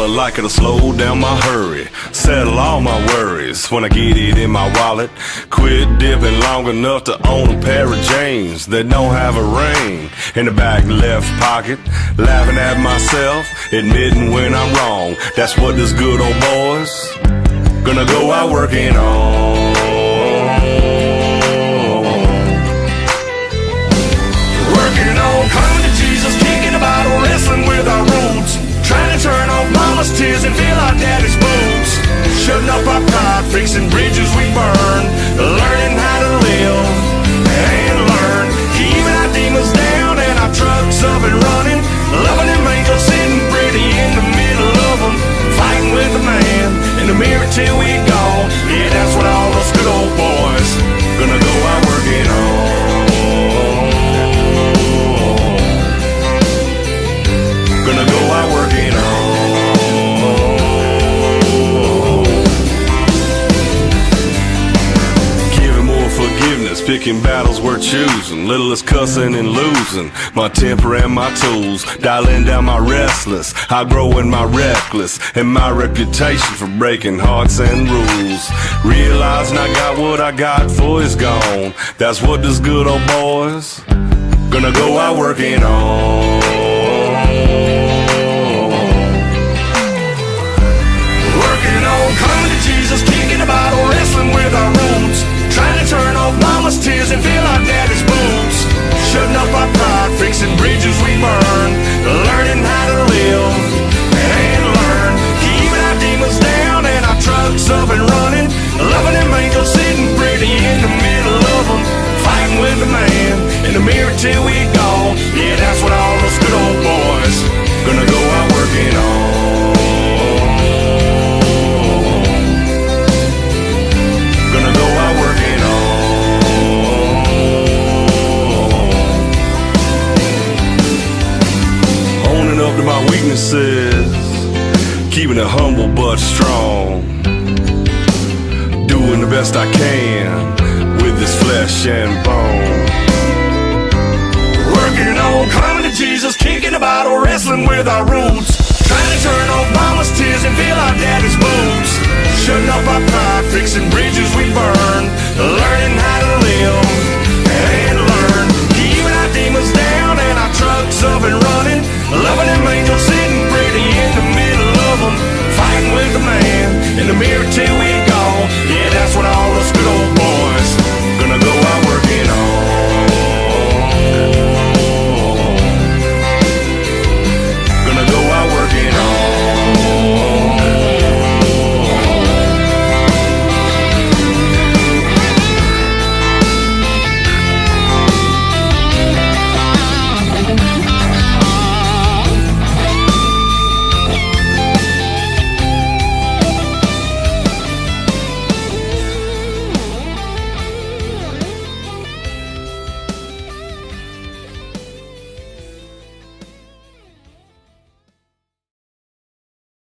like it'll slow down my hurry, settle all my worries when I get it in my wallet. Quit dipping long enough to own a pair of jeans that don't have a ring in the back left pocket. Laughing at myself, admitting when I'm wrong. That's what this good old boy's gonna go out working on. Working on, coming to Jesus, kicking a bottle, wrestling with our roots, trying to turn off mama's tears and fill our daddy's boots, shutting up our pride, fixing bridges we burn, learning how to live and learn, keeping our demons down and our trucks up and running, loving them angels sitting pretty in the middle of them, fighting with the man in the mirror till we gone. Yeah, that's what all those good old boys gonna go out working on. Gonna go out working on. Giving more forgiveness, picking battles we're choosing, little is cussing and losing, my temper and my tools, dialing down my restless, outgrowing my reckless, and my reputation for breaking hearts and rules. Realizing I got what I got for is gone. That's what this good old boy's gonna go out working on. Coming to Jesus, kicking a bottle, wrestling with our roots, trying to turn off mama's tears and fill our daddy's boots, shutting up our pride, fixing bridges we burn, learning how to live and learn, keeping our demons down and our trucks up and running, loving them angels sitting pretty in the middle of them, fighting with the man in the mirror till we gone. Yeah, that's what all those good old boys gonna go out working on. Gonna go out working on. Owning up to my weaknesses, keeping it humble but strong, doing the best I can with this flesh and bone. Working on, coming to Jesus, kicking a bottle, wrestling with our roots, trying to turn off my